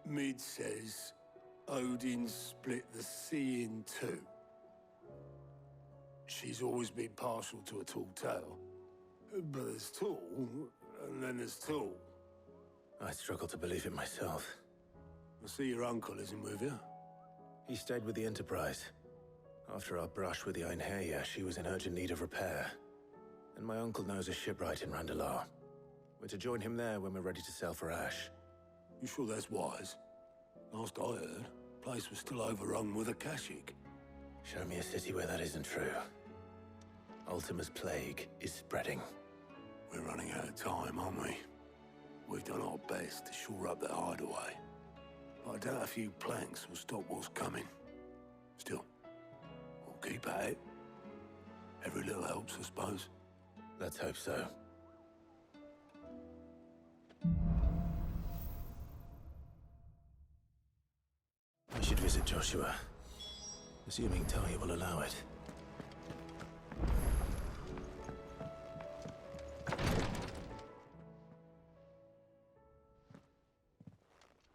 Mid says Odin split the sea in two. She's always been partial to a tall tale. But there's tall, and then there's tall. I struggle to believe it myself. I see your uncle isn't with you. He stayed with the Enterprise. After our brush with the Einherja, she was in urgent need of repair. And my uncle knows a shipwright in Randalar. We're to join him there when we're ready to sail for Ash. You sure that's wise? Last I heard, the place was still overrun with Akashic. Show me a city where that isn't true. Ultima's plague is spreading. We're running out of time, aren't we? We've done our best to shore up that hideaway. But I doubt a few planks will stop what's coming. Still, we'll keep at it. Every little helps, I suppose. Let's hope so. I should visit Joshua. Assuming Talia will allow it.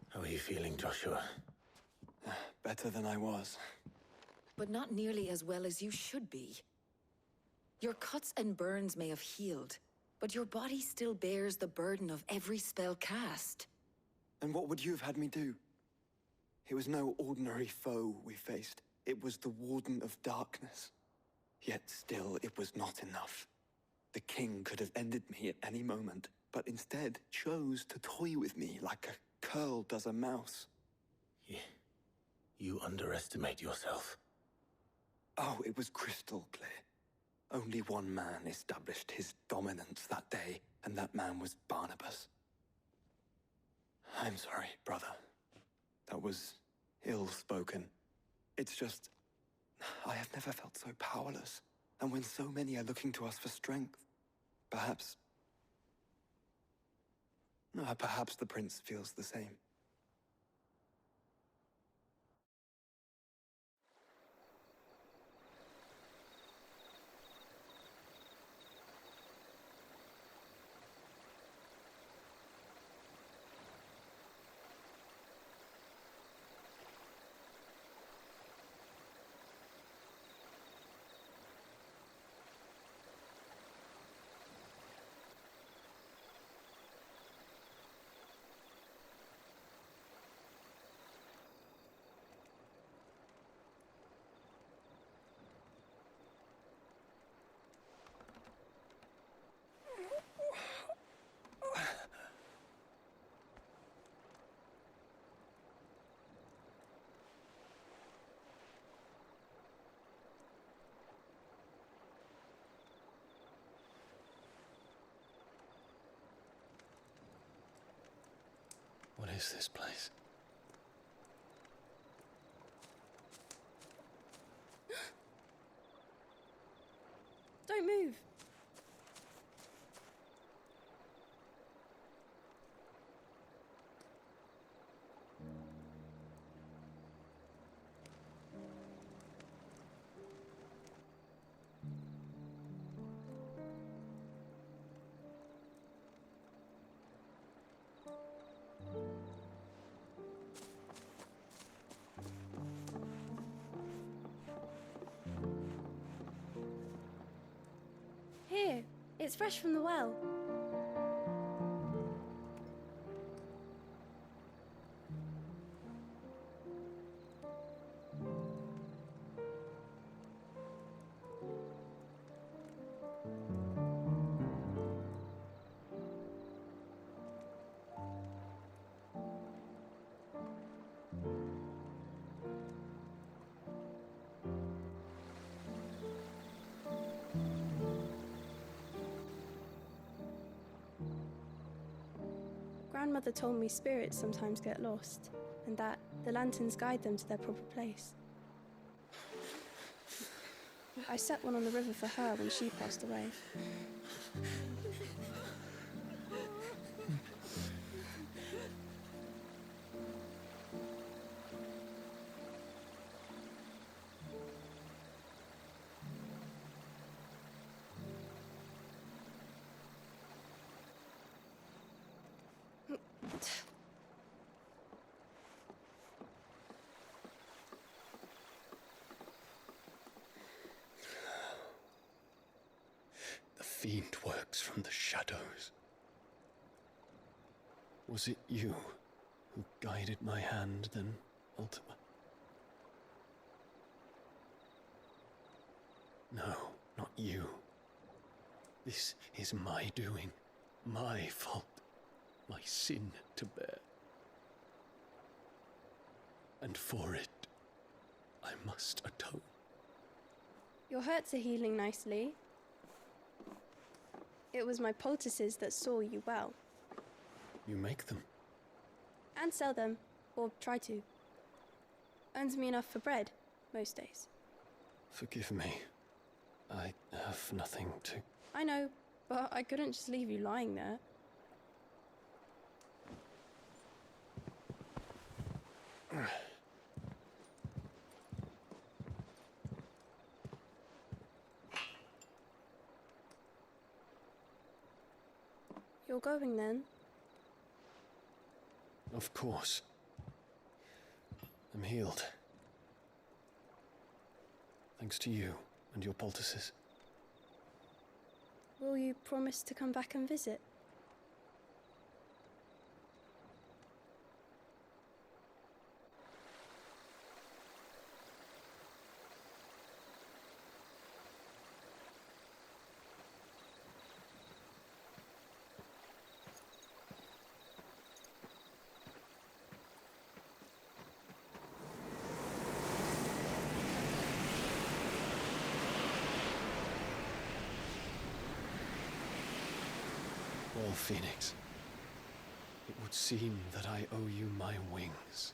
How are you feeling, Joshua? Better than I was. But not nearly as well as you should be. Your cuts and burns may have healed, but your body still bears the burden of every spell cast. And what would you have had me do? It was no ordinary foe we faced. It was the Warden of Darkness. Yet still, it was not enough. The king could have ended me at any moment, but instead chose to toy with me like a curl does a mouse. You underestimate yourself. Oh, it was crystal clear. Only one man established his dominance that day, and that man was Barnabas. I'm sorry, brother. That was ill-spoken. It's just, I have never felt so powerless. And when so many are looking to us for strength, perhaps the prince feels the same. What is this place? Don't move. Here, it's fresh from the well. Grandmother told me spirits sometimes get lost, and that the lanterns guide them to their proper place. I set one on the river for her when she passed away. fiend works from the shadows. Was it you who guided my hand then, Artema? No, not you. This is my doing, my fault, my sin to bear. And for it, I must atone. Your hurts are healing nicely. It was my poultices that saw you well. You make them? And sell them, or try to. Earns me enough for bread, most days. Forgive me. I have nothing to... I know, but I couldn't just leave you lying there. You're going then? Of course. I'm healed. Thanks to you and your poultices. Will you promise to come back and visit? Well, Phoenix, it would seem that I owe you my wings.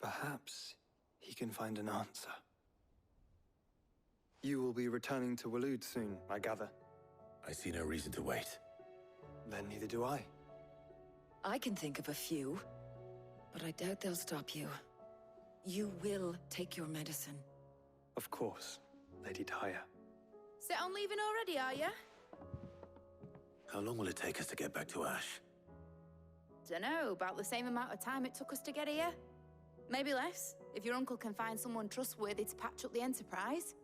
Perhaps he can find an answer. You will be returning to Waloed soon, I gather. I see no reason to wait. Then neither do I. I can think of a few, but I doubt they'll stop you. You will take your medicine. Of course, Lady Daya. Set on leaving already, are you? How long will it take us to get back to Ash? Dunno, about the same amount of time it took us to get here. Maybe less, if your uncle can find someone trustworthy to patch up the Enterprise.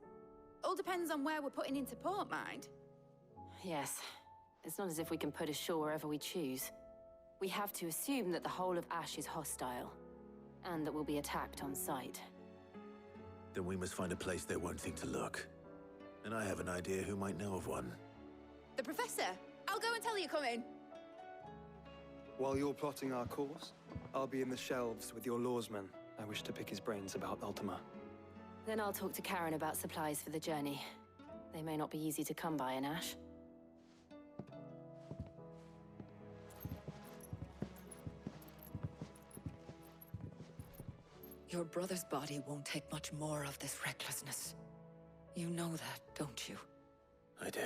All depends on where we're putting into port, mind. Yes. It's not as if we can put ashore wherever we choose. We have to assume that the whole of Ash is hostile, and that we'll be attacked on sight. Then we must find a place they won't think to look. And I have an idea who might know of one. The Professor! I'll go and tell you coming! While you're plotting our course, I'll be in the shelves with your lawsman. I wish to pick his brains about Ultima. Then I'll talk to Karen about supplies for the journey. They may not be easy to come by in Ash. Your brother's body won't take much more of this recklessness. You know that, don't you? I do.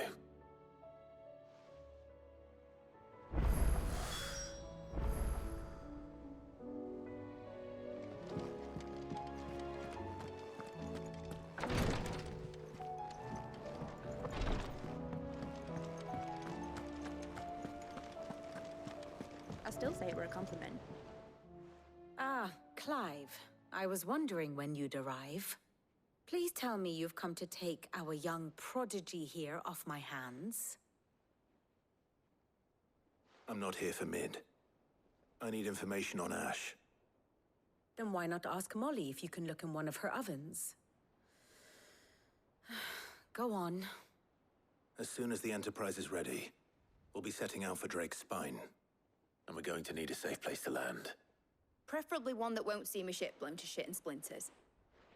I still say it were a compliment. Ah, Clive. I was wondering when you'd arrive. Please tell me you've come to take our young prodigy here off my hands. I'm not here for Mid. I need information on Ash. Then why not ask Molly if you can look in one of her ovens? Go on. As soon as the Enterprise is ready, we'll be setting out for Drake's Spine. And we're going to need a safe place to land. Preferably one that won't see my ship blown to shit and splinters.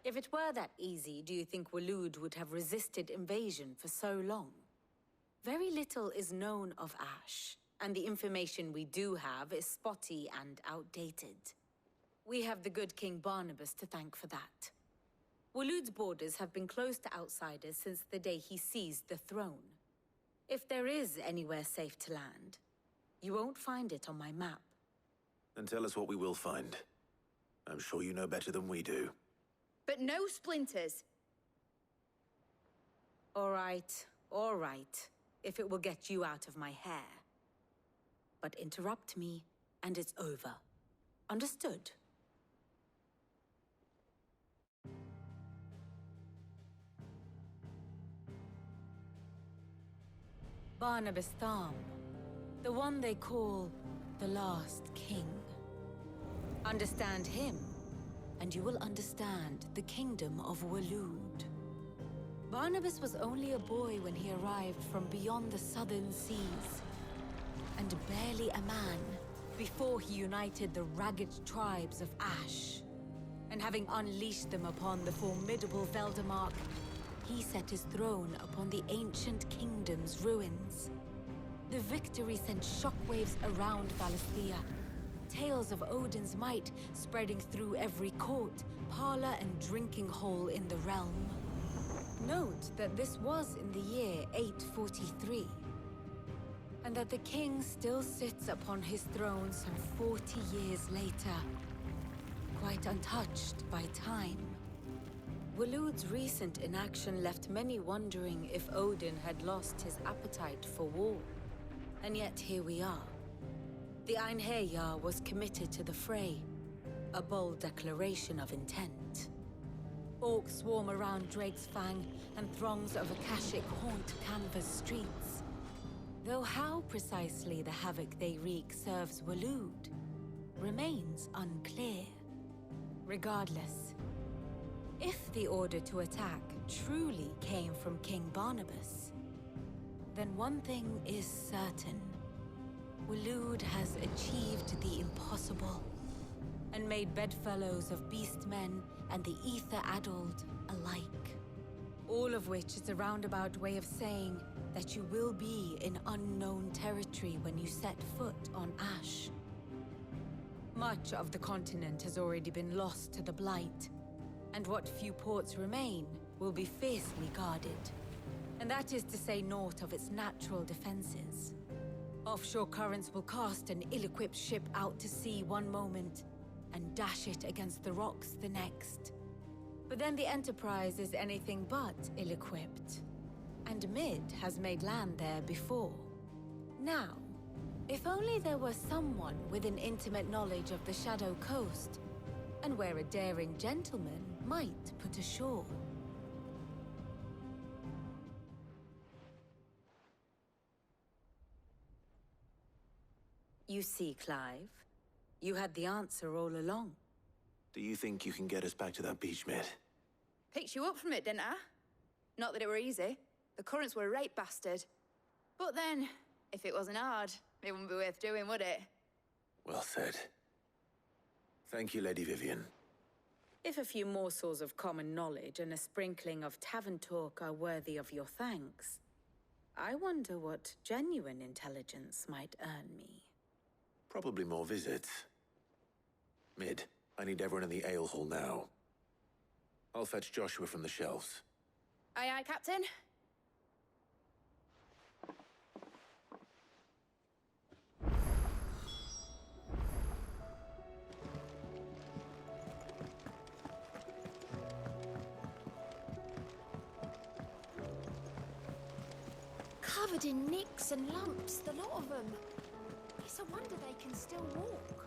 If it were that easy, do you think Waloed would have resisted invasion for so long? Very little is known of Ash, and the information we do have is spotty and outdated. We have the good King Barnabas to thank for that. Waloed's borders have been closed to outsiders since the day he seized the throne. If there is anywhere safe to land, you won't find it on my map. Then tell us what we will find. I'm sure you know better than we do. But no splinters! All right, if it will get you out of my hair. but interrupt me, and it's over. Understood? Barnabas Tham, the one they call the Last King. Understand him, and you will understand the kingdom of Waloed. Barnabas was only a boy when he arrived from beyond the southern seas, and barely a man before he united the ragged tribes of Ash. And having unleashed them upon the formidable Veldamark, he set his throne upon the ancient kingdom's ruins. The victory sent shockwaves around Valisthea, tales of Odin's might spreading through every court, parlor, and drinking hole in the realm. Note that this was in the year 843, and that the king still sits upon his throne some 40 years later, quite untouched by time. Waloed's recent inaction left many wondering if Odin had lost his appetite for war. And yet here we are. The Einherjar was committed to the fray, a bold declaration of intent. Orcs swarm around Drake's Fang, and throngs of Akashic haunt Canva's streets. Though how precisely the havoc they wreak serves Waloed remains unclear. Regardless, if the order to attack truly came from King Barnabas, then one thing is certain. Waloed has achieved the impossible, and made bedfellows of beastmen and the ether-addled alike. All of which is a roundabout way of saying that you will be in unknown territory when you set foot on Ash. Much of the continent has already been lost to the Blight, and what few ports remain will be fiercely guarded. And that is to say naught of its natural defenses. Offshore currents will cast an ill-equipped ship out to sea one moment, and dash it against the rocks the next. But then the Enterprise is anything but ill-equipped, and Mid has made land there before. Now, if only there were someone with an intimate knowledge of the Shadow Coast, and where a daring gentleman might put ashore. You see, Clive, you had the answer all along. Do you think you can get us back to that beach, Mid? Picked you up from it, didn't I? Not that it were easy. The currents were a right bastard. But then, if it wasn't hard, it wouldn't be worth doing, would it? Well said. Thank you, Lady Vivian. If a few morsels of common knowledge and a sprinkling of tavern talk are worthy of your thanks, I wonder what genuine intelligence might earn me. Probably more visits. Mid, I need everyone in the ale hall now. I'll fetch Joshua from the shelves. Aye, aye, Captain. Covered in nicks and lumps, the lot of them. It's a wonder they can still walk.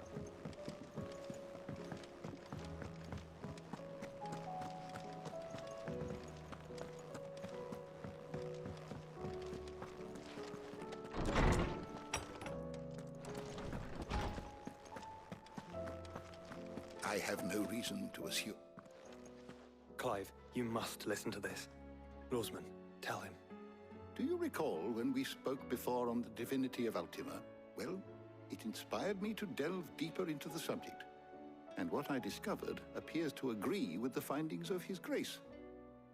I have no reason to assume. Clive, you must listen to this. Rosman, tell him. Do you recall when we spoke before on the divinity of Artema? Well, it inspired me to delve deeper into the subject. And what I discovered appears to agree with the findings of His Grace.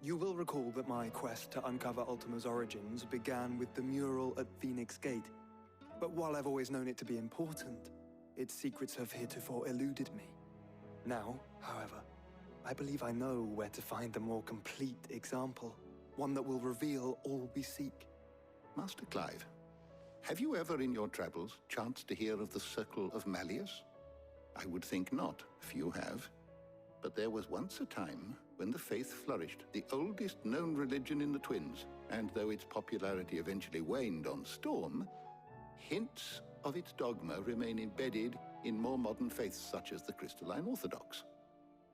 You will recall that my quest to uncover Ultima's origins began with the mural at Phoenix Gate. But while I've always known it to be important, its secrets have heretofore eluded me. Now, however, I believe I know where to find the more complete example, one that will reveal all we seek. Master Clive, have you ever in your travels chanced to hear of the Circle of Malleus? I would think not, if you have. But there was once a time when the faith flourished, the oldest known religion in the Twins, and though its popularity eventually waned on Storm, hints of its dogma remain embedded in more modern faiths such as the Crystalline Orthodox.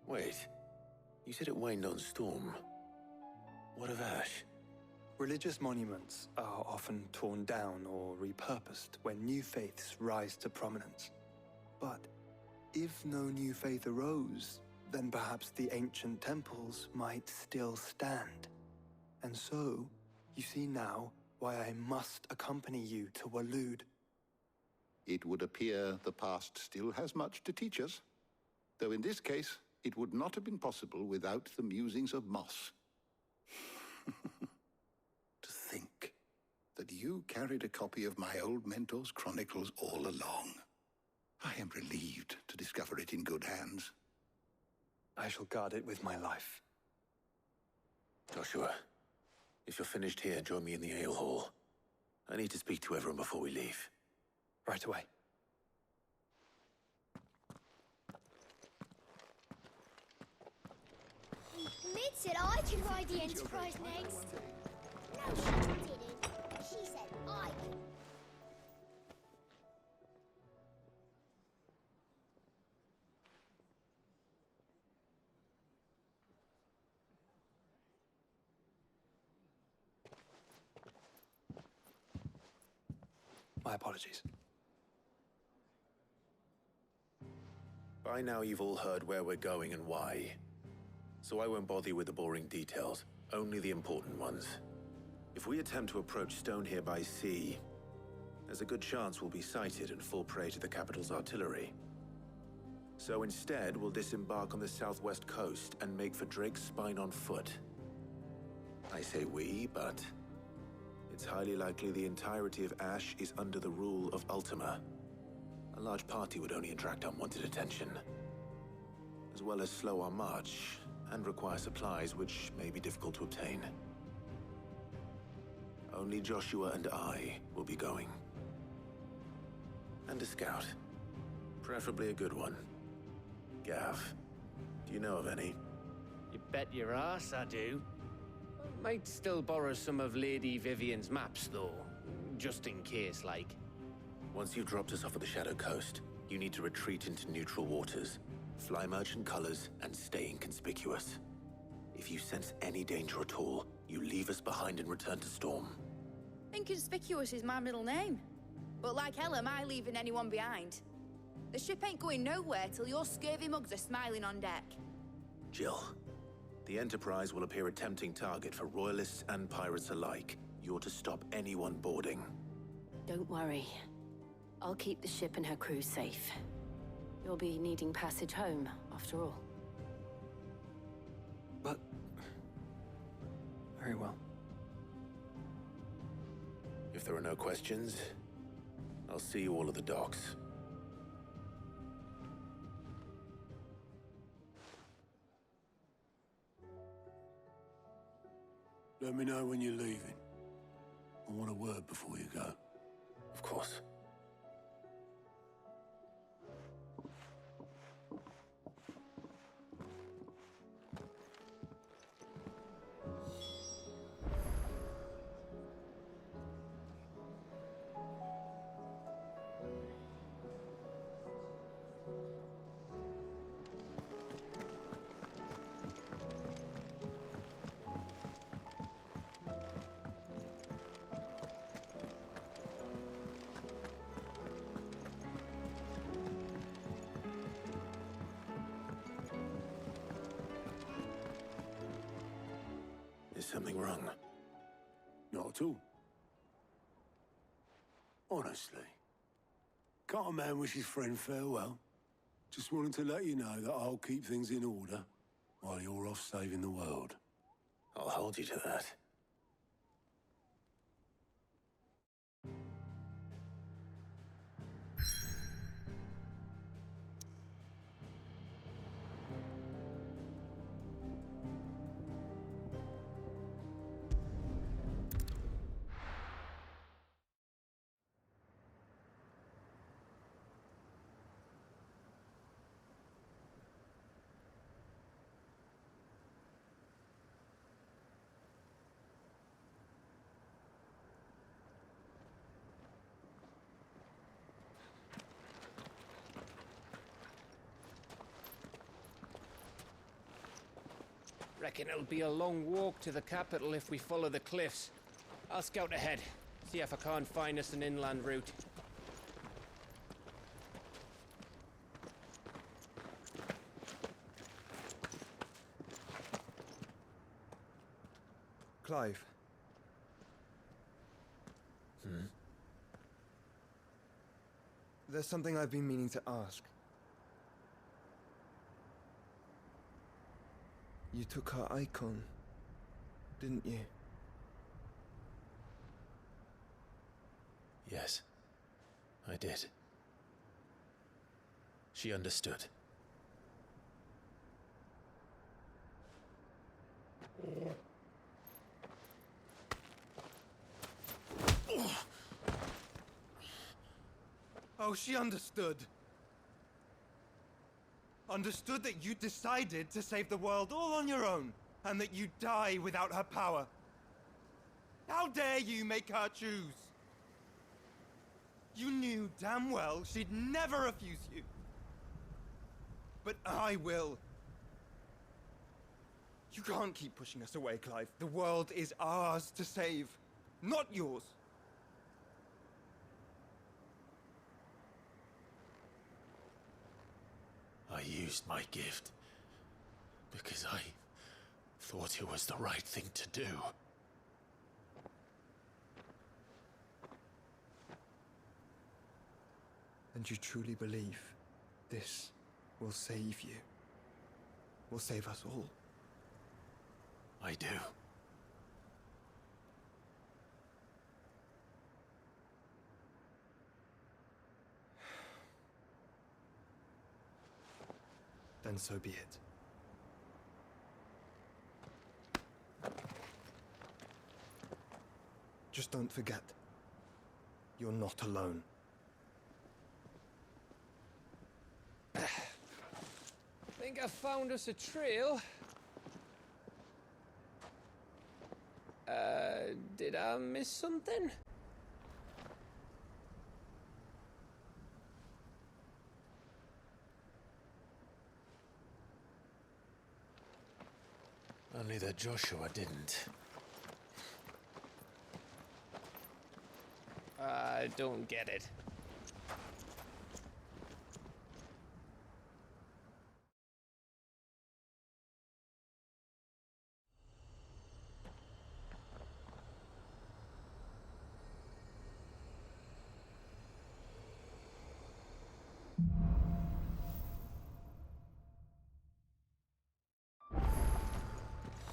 Wait, you said it waned on Storm. What of Ash? Religious monuments are often torn down or repurposed when new faiths rise to prominence. But if no new faith arose, then perhaps the ancient temples might still stand. And so, you see now why I must accompany you to Waloed. It would appear the past still has much to teach us, though in this case, it would not have been possible without the musings of Moss. To think that you carried a copy of my old mentor's chronicles all along. I am relieved to discover it in good hands. I shall guard it with my life. Joshua, if you're finished here, join me in the ale hall. I need to speak to everyone before we leave. Right away. Mid said I could ride the Enterprise next. No, she didn't. She said I could. My apologies. By now you've all heard where we're going and why. So I won't bother you with the boring details, only the important ones. If we attempt to approach Stone here by sea, there's a good chance we'll be sighted and fall prey to the capital's artillery. So instead, we'll disembark on the southwest coast and make for Drake's Spine on foot. I say we, but it's highly likely the entirety of Ash is under the rule of Artema. A large party would only attract unwanted attention, as well as slow our march and require supplies which may be difficult to obtain. Only Joshua and I will be going. And a scout. Preferably a good one. Gav, do you know of any? You bet your ass I do. Might still borrow some of Lady Vivian's maps, though. Just in case, like. Once you've dropped us off at the Shadow Coast, you need to retreat into neutral waters, fly merchant colors, and stay inconspicuous. If you sense any danger at all, you leave us behind and return to Storm. Inconspicuous is my middle name. But like hell am I leaving anyone behind. The ship ain't going nowhere till your scurvy mugs are smiling on deck. Jill, the Enterprise will appear a tempting target for Royalists and pirates alike. You're to stop anyone boarding. Don't worry. I'll keep the ship and her crew safe. You'll be needing passage home, after all. But... very well. If there are no questions, I'll see you all at the docks. Let me know when you're leaving. I want a word before you go. Of course. Is something wrong? Not at all. Honestly. Can't a man wish his friend farewell? Just wanted to let you know that I'll keep things in order while you're off saving the world. I'll hold you to that. Reckon it'll be a long walk to the capital if we follow the cliffs. I'll scout ahead, see if I can't find us an inland route. Clive. There's something I've been meaning to ask. You took her icon, didn't you? Yes, I did. She understood. Oh, she understood. Understood that you decided to save the world all on your own, and that you'd die without her power. How dare you make her choose? You knew damn well she'd never refuse you. But I will. You can't keep pushing us away, Clive. The world is ours to save, not yours. I used my gift because I thought it was the right thing to do. And you truly believe this will save you? Will save us all? I do. Then so be it. Just don't forget, you're not alone. Think I found us a trail. Did I miss something? Only that Joshua didn't. I don't get it.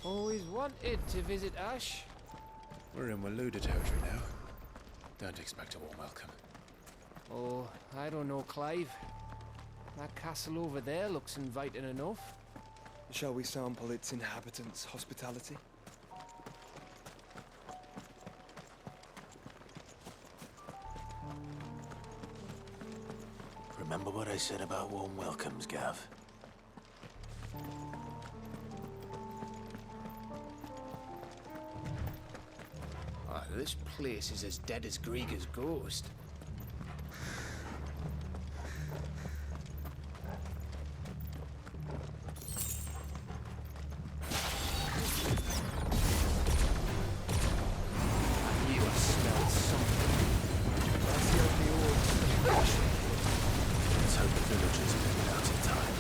Always wanted to visit Ash. We're in Waluda territory now. Don't expect a warm welcome. Oh, I don't know, Clive. That castle over there looks inviting enough. Shall we sample its inhabitants' hospitality? Remember what I said about warm welcomes, Gav? This place is as dead as Grieger's ghost. I knew I smelled something. Let's hope the villagers make it out in time.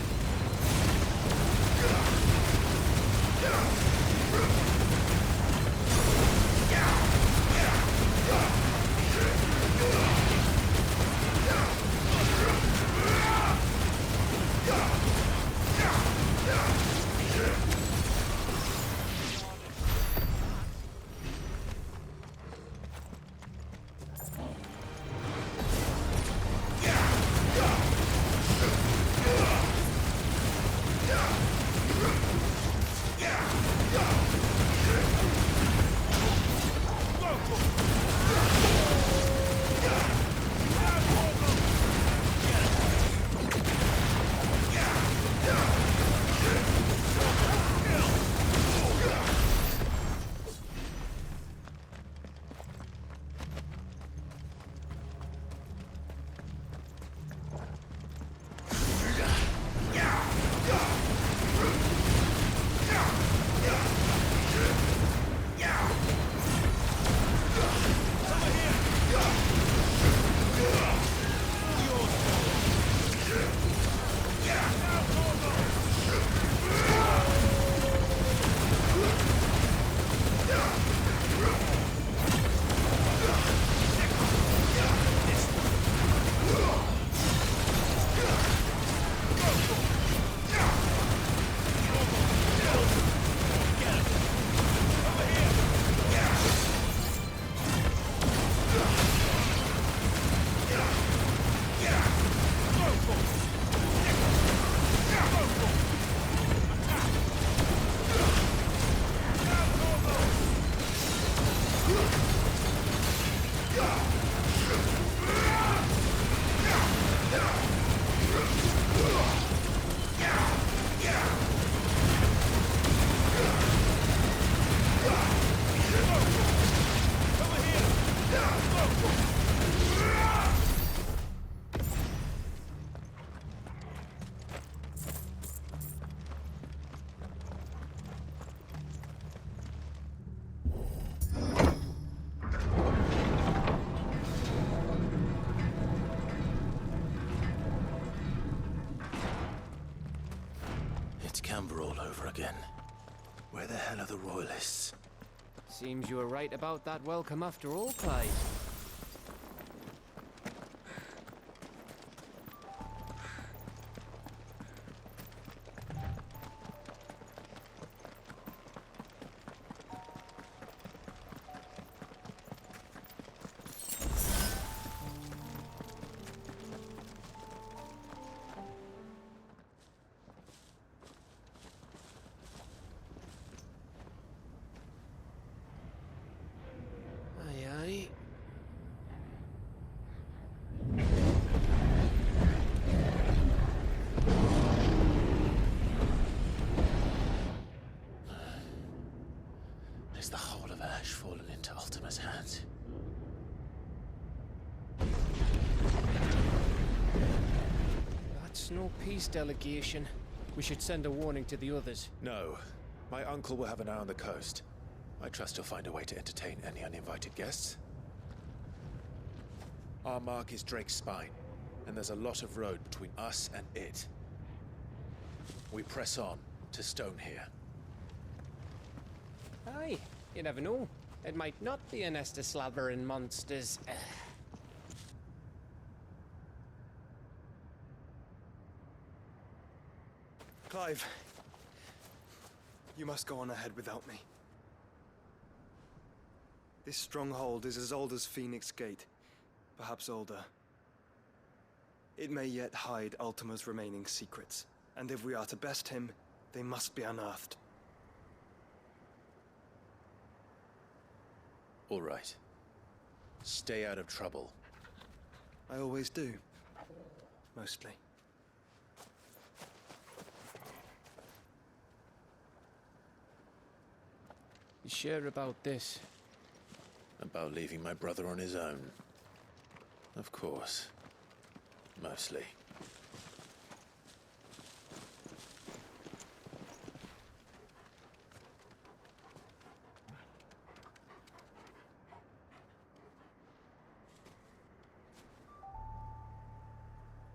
Camber all over again. Where the hell are the Royalists? Seems you were right about that welcome after all, Clive. Is the whole of Ash fallen into Artema's hands? That's no peace delegation. We should send a warning to the others. No. My uncle will have an eye on the coast. I trust he'll find a way to entertain any uninvited guests. Our mark is Drake's Spine, and there's a lot of road between us and it. We press on to Stone here. Aye, you never know. It might not be a nest of slathering monsters. Clive, you must go on ahead without me. This stronghold is as old as Phoenix Gate, perhaps older. It may yet hide Ultima's remaining secrets, and if we are to best him, they must be unearthed. All right. Stay out of trouble. I always do. Mostly. You sure about this? About leaving my brother on his own? Of course. Mostly.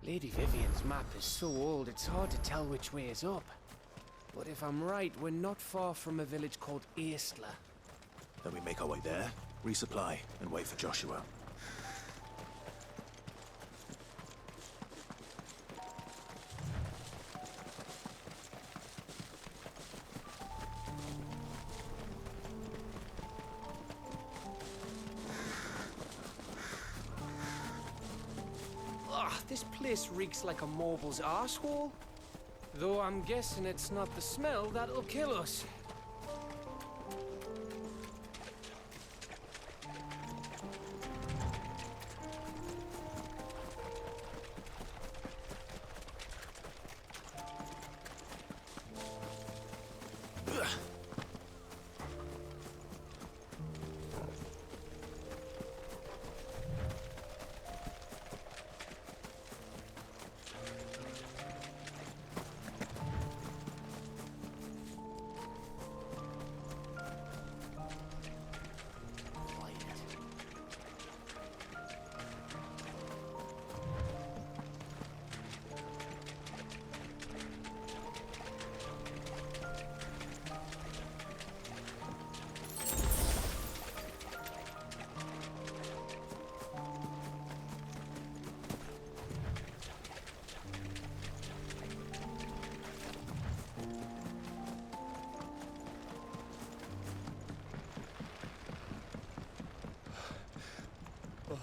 Lady Vivian's map is so old, it's hard to tell which way is up. But if I'm right, we're not far from a village called Aistla. Then we make our way there, resupply, and wait for Joshua. This place reeks like a mobile's arsehole. Though I'm guessing it's not the smell that'll kill us.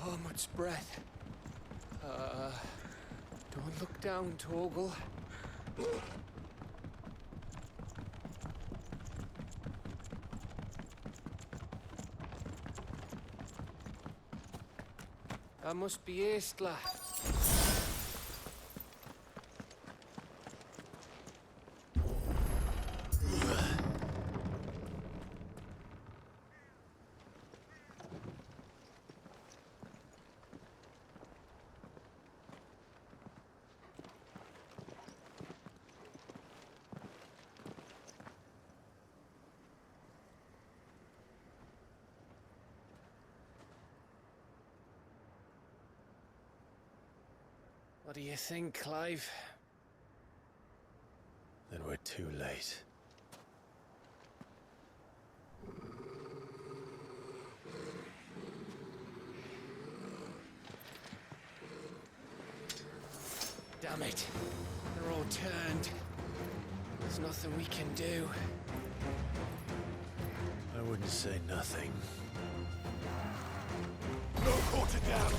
Oh, much breath. Don't look down, Torgal. That must be Aistla. What do you think, Clive? Then we're Too late. Damn it. They're all turned. There's nothing we can do. I wouldn't say nothing. No quarter gap!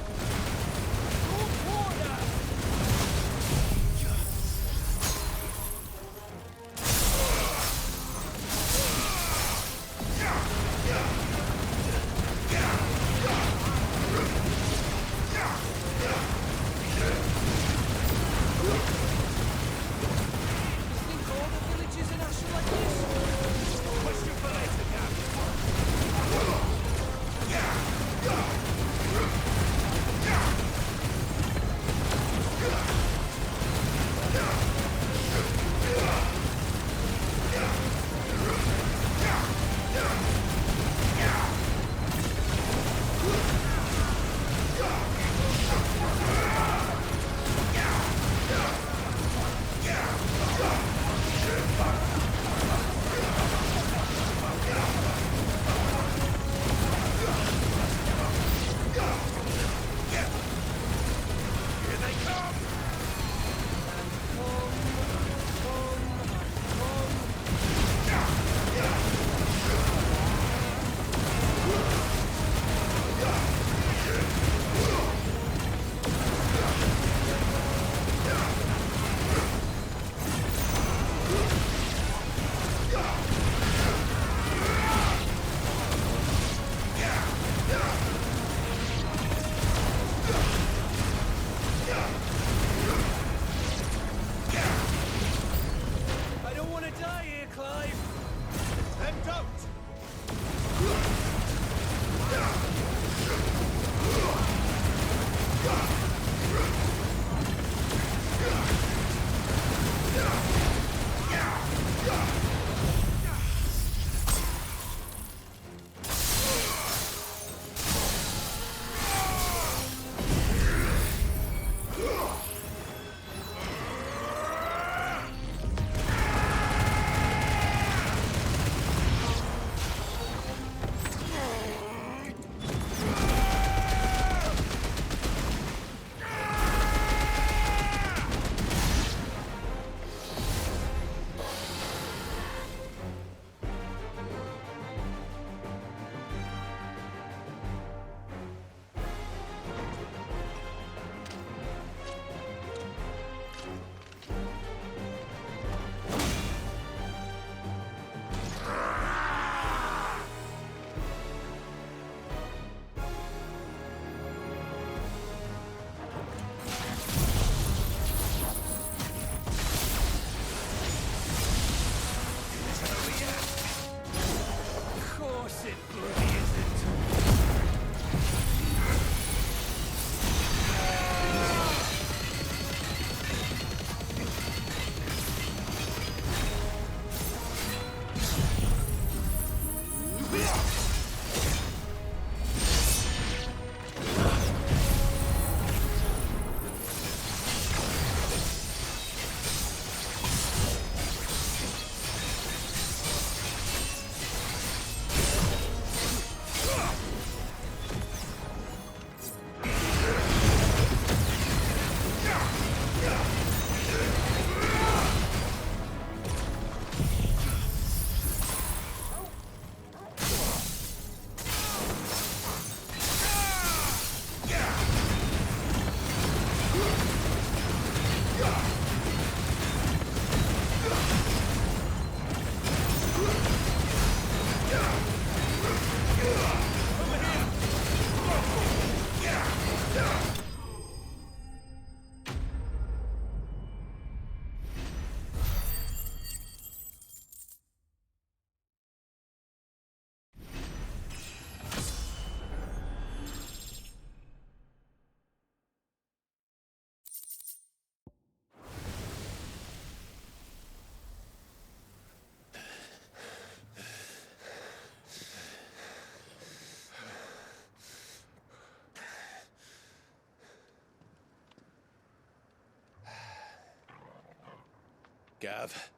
Gav,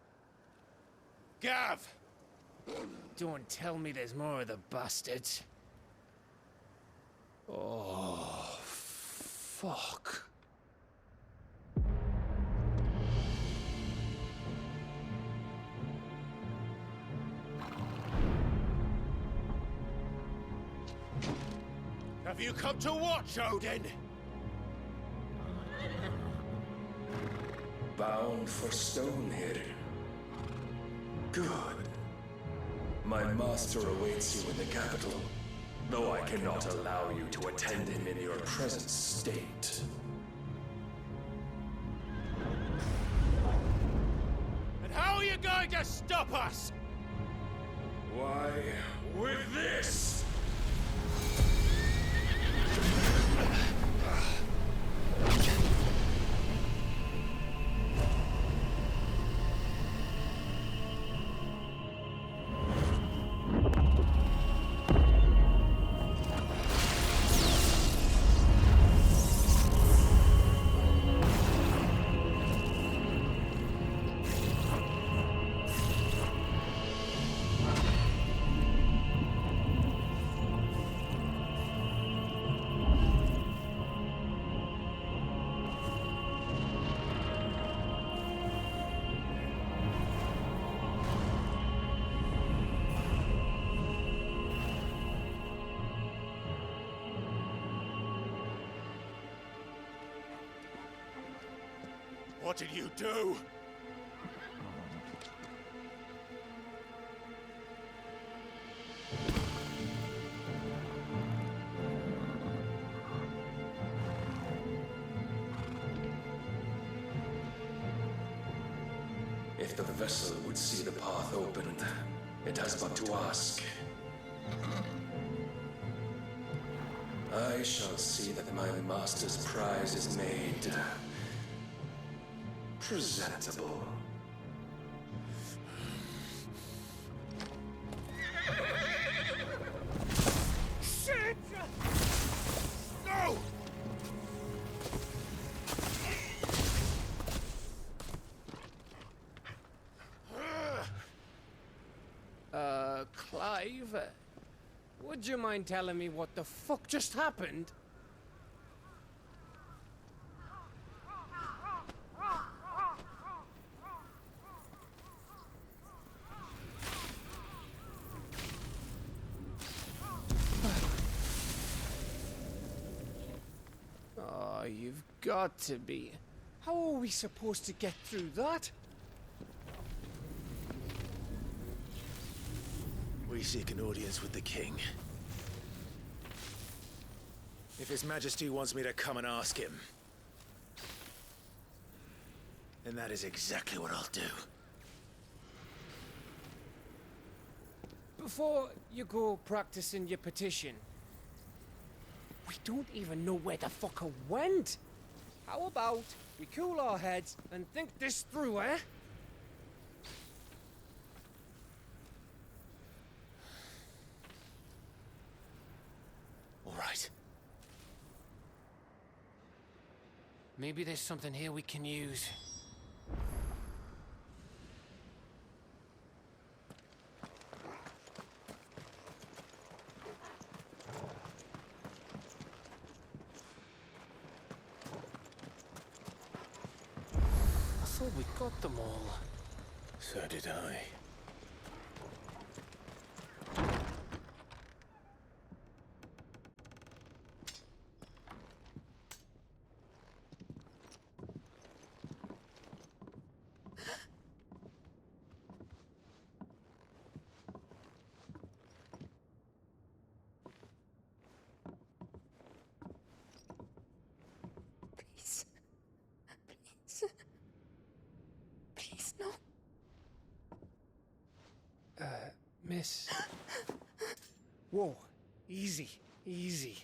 Gav! Don't tell me there's more of the bastards. Oh, fuck. Have you come to watch, Odin? Bound for Stonehill. Good. My master awaits you in the capital, though I cannot allow you to attend him in your present state. And how are you going to stop us? Why, with this! What did you do? If the vessel would see the path opened, it has but to ask. I shall see that my master's prize is made presentable. Shit! No! Clive, would you mind telling me what the fuck just happened? Oh, you've got to be. How are we supposed to get through that? We seek an audience with the king. If His Majesty wants me to come and ask him, then that is exactly what I'll do. Before you go practicing your petition, we don't even know where the fucker went. How about we cool our heads and think this through, eh? All right. Maybe there's something here we can use. I thought we got them all. So did I. Please, no. Miss. Whoa. Easy. Easy.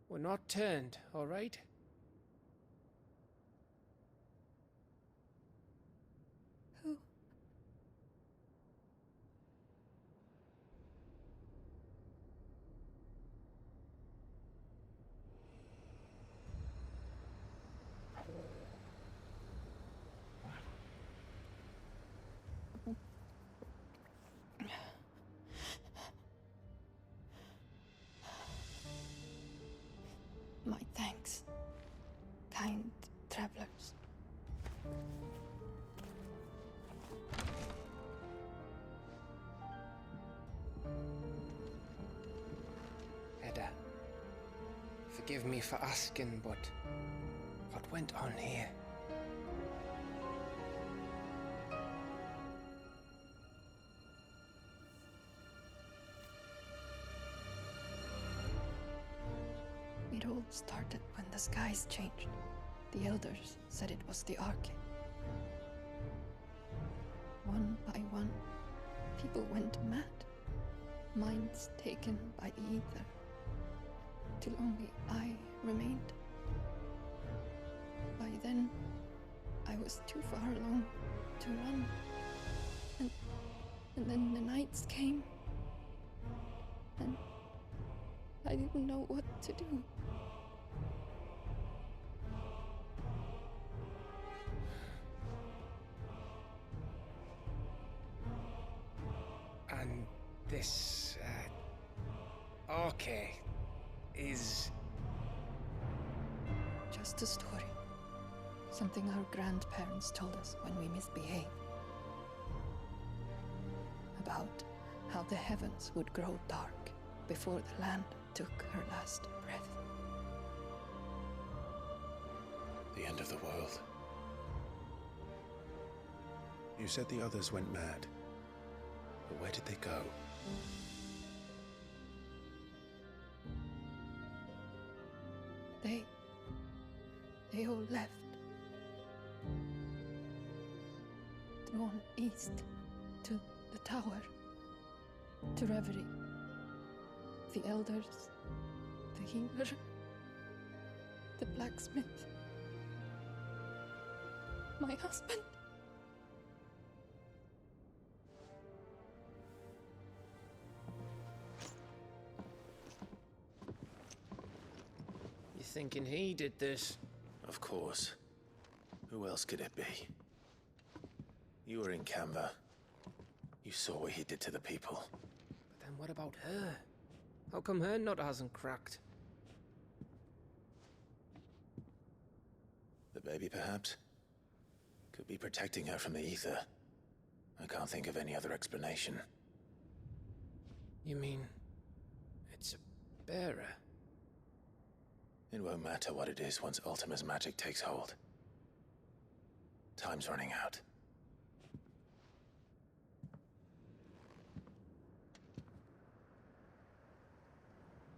We're not turned, all right? Who? My thanks, kind travelers. Edda, forgive me for asking, but what went on here? It all started when the skies changed. The elders said it was the Arche. One by one, people went mad. Minds taken by the ether. Till only I remained. By then, I was too far along to run. And then the nights came. And I didn't know what to do. And this, Arche is... Just a story. Something our grandparents told us when we misbehaved. About how the heavens would grow dark before the land took her last breath. The end of the world. You said the others went mad. But where did they go? They all left. Drawn east to the tower, to reverie. The elders, the healer, the blacksmith, my husband. You thinking he did this? Of course. Who else could it be? You were in Canva. You saw what he did to the people. But then what about her? How come her nut hasn't cracked? The baby, perhaps? Could be protecting her from the ether. I can't think of any other explanation. You mean... it's a bearer? It won't matter what it is once Ultima's magic takes hold. Time's running out.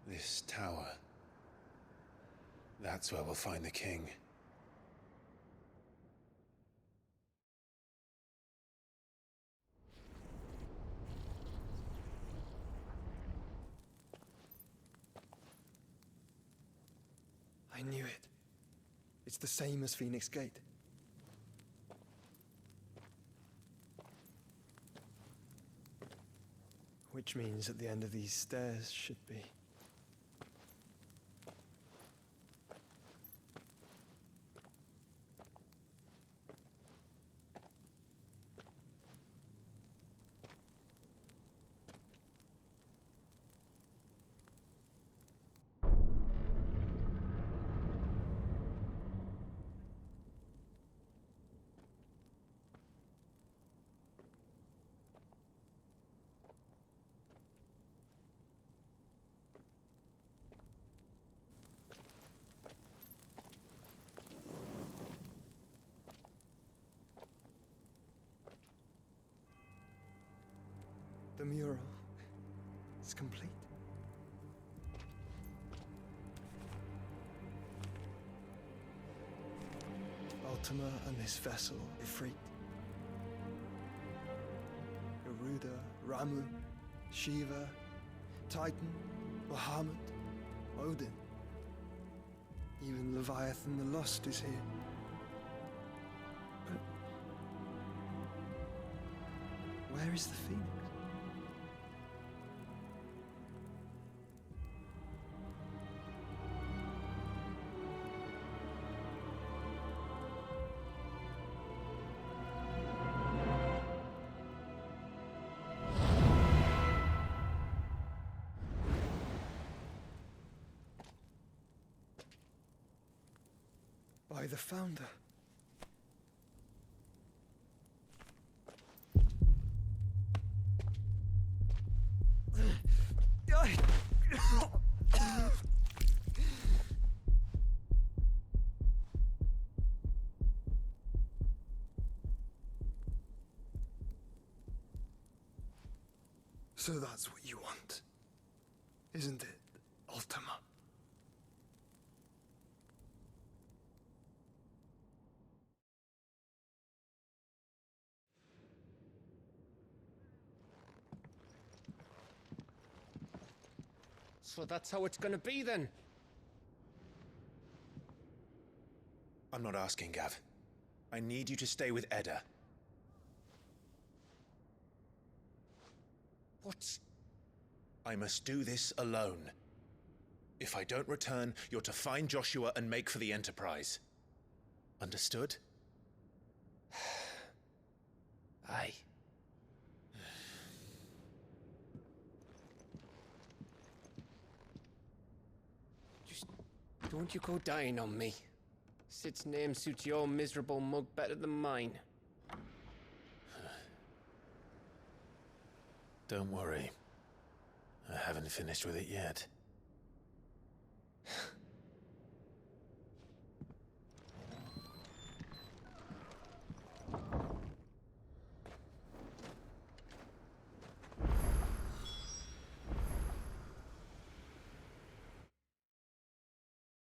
This tower. That's where we'll find the king. I knew it. It's the same as Phoenix Gate. Which means at the end of these stairs should be... The mural is complete. Ultima and this vessel, Ifrit. Garuda, Ramu, Shiva, Titan, Bahamut, Odin. Even Leviathan the Lost is here. But where is the Phoenix? by the Founder. So that's what you want, isn't it, Artema? So that's how it's gonna be then? I'm not asking, Gav. I need you to stay with Edda. What? I must do this alone. If I don't return, you're to find Joshua and make for the Enterprise. Understood? Aye. Just don't you go dying on me. Sid's name suits your miserable mug better than mine. Don't worry. I haven't finished with it yet.